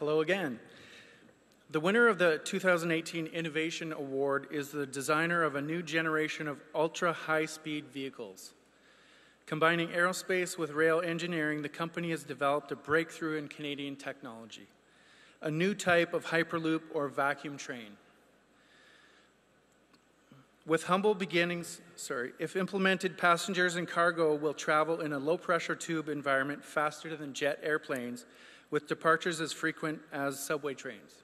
Hello again. The winner of the 2018 Innovation Award is the designer of a new generation of ultra-high-speed vehicles. Combining aerospace with rail engineering, the company has developed a breakthrough in Canadian technology, a new type of Hyperloop or vacuum train. With humble beginnings, if implemented, passengers and cargo will travel in a low-pressure tube environment faster than jet airplanes, with departures as frequent as subway trains.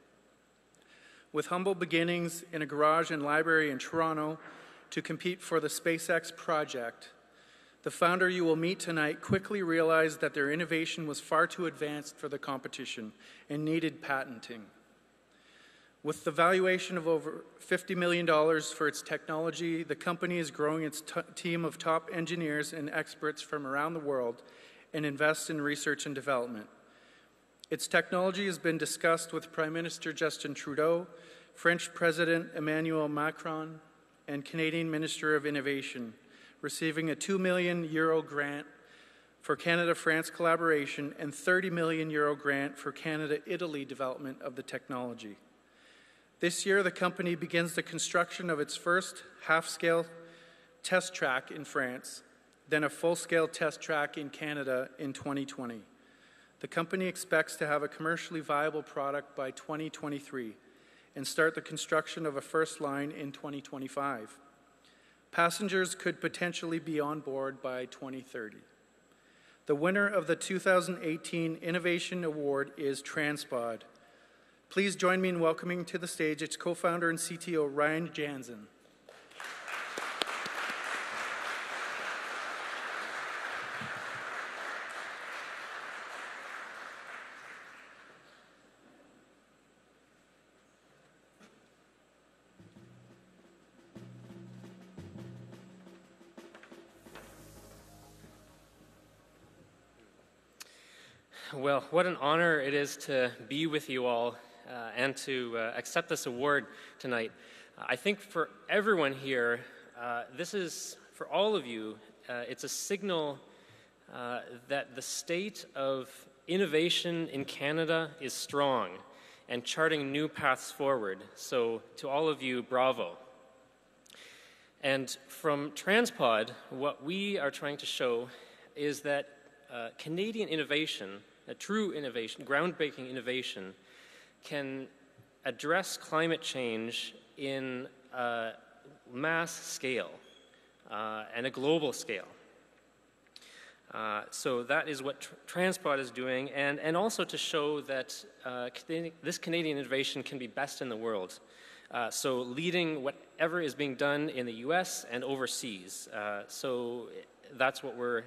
With humble beginnings in a garage and library in Toronto to compete for the SpaceX project, the founder you will meet tonight quickly realized that their innovation was far too advanced for the competition and needed patenting. With the valuation of over $50 million for its technology, the company is growing its team of top engineers and experts from around the world and invests in research and development. Its technology has been discussed with Prime Minister Justin Trudeau, French President Emmanuel Macron, and Canadian Minister of Innovation, receiving a €2 million grant for Canada-France collaboration and €30 million grant for Canada-Italy development of the technology. This year, the company begins the construction of its first half-scale test track in France, then a full-scale test track in Canada in 2020. The company expects to have a commercially viable product by 2023 and start the construction of a first line in 2025. Passengers could potentially be on board by 2030. The winner of the 2018 Innovation Award is TransPod. Please join me in welcoming to the stage its co-founder and CTO, Ryan Janzen. Well, what an honor it is to be with you all and to accept this award tonight. I think for everyone here, this is, for all of you, it's a signal that the state of innovation in Canada is strong and charting new paths forward. So to all of you, bravo. And from TransPod, what we are trying to show is that Canadian innovation, a true innovation, groundbreaking innovation, can address climate change in a mass scale and a global scale. So that is what TransPod is doing, and also to show that this Canadian innovation can be best in the world. So leading whatever is being done in the US and overseas. So that's what we're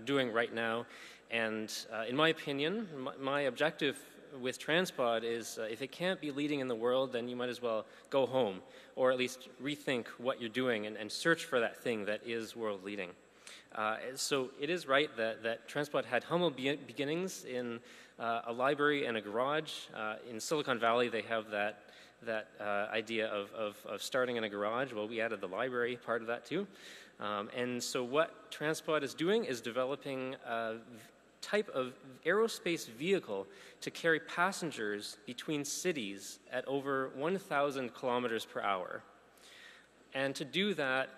doing right now. And in my opinion, my objective with TransPod is if it can't be leading in the world, then you might as well go home, or at least rethink what you're doing and search for that thing that is world leading. So it is right that TransPod had humble beginnings in a library and a garage. In Silicon Valley, they have that idea of starting in a garage. Well, we added the library part of that too. And so what TransPod is doing is developing a type of aerospace vehicle to carry passengers between cities at over 1,000 kilometers per hour. And to do that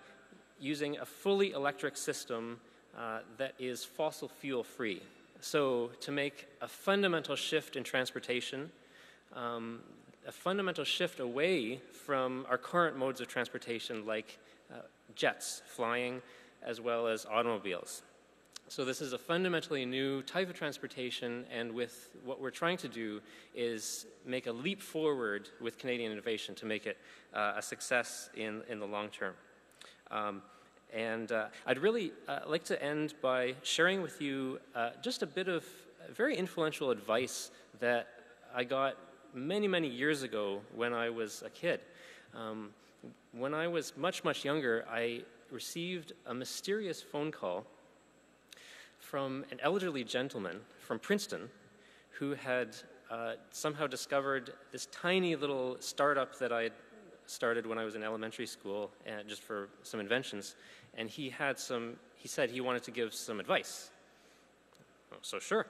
using a fully electric system that is fossil fuel free. So to make a fundamental shift in transportation, a fundamental shift away from our current modes of transportation like jets, flying, as well as automobiles. So this is a fundamentally new type of transportation, and with what we're trying to do is make a leap forward with Canadian innovation to make it a success in the long term. I'd really like to end by sharing with you just a bit of very influential advice that I got many, many years ago when I was a kid. When I was much, much younger, I received a mysterious phone call from an elderly gentleman from Princeton who had somehow discovered this tiny little startup that I had started when I was in elementary school, just for some inventions, and he said he wanted to give some advice. So sure.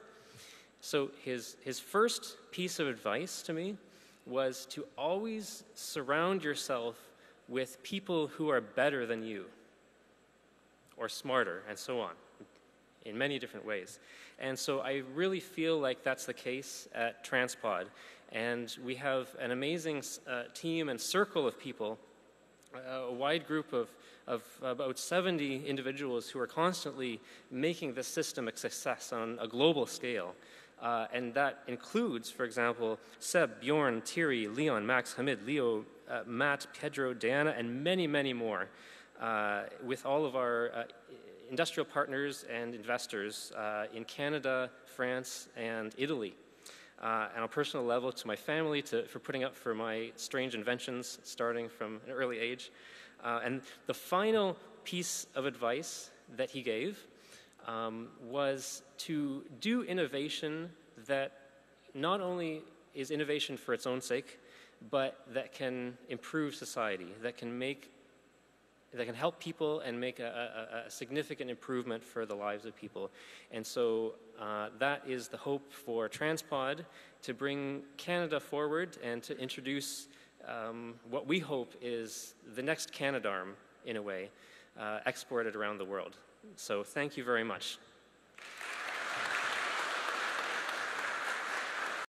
So his first piece of advice to me was to always surround yourself with people who are better than you, or smarter, and so on, in many different ways. And so I really feel like that's the case at TransPod. And we have an amazing team and circle of people, a wide group of about 70 individuals who are constantly making this system a success on a global scale. And that includes, for example, Seb, Bjorn, Thierry, Leon, Max, Hamid, Leo, Matt, Pedro, Diana, and many, many more, with all of our industrial partners and investors in Canada, France, and Italy. On a personal level, to my family for putting up for my strange inventions starting from an early age. And the final piece of advice that he gave was to do innovation that not only is innovation for its own sake, but that can improve society, that can help people and make a significant improvement for the lives of people. And so that is the hope for TransPod, to bring Canada forward and to introduce what we hope is the next Canadarm, in a way, exported around the world. So thank you very much.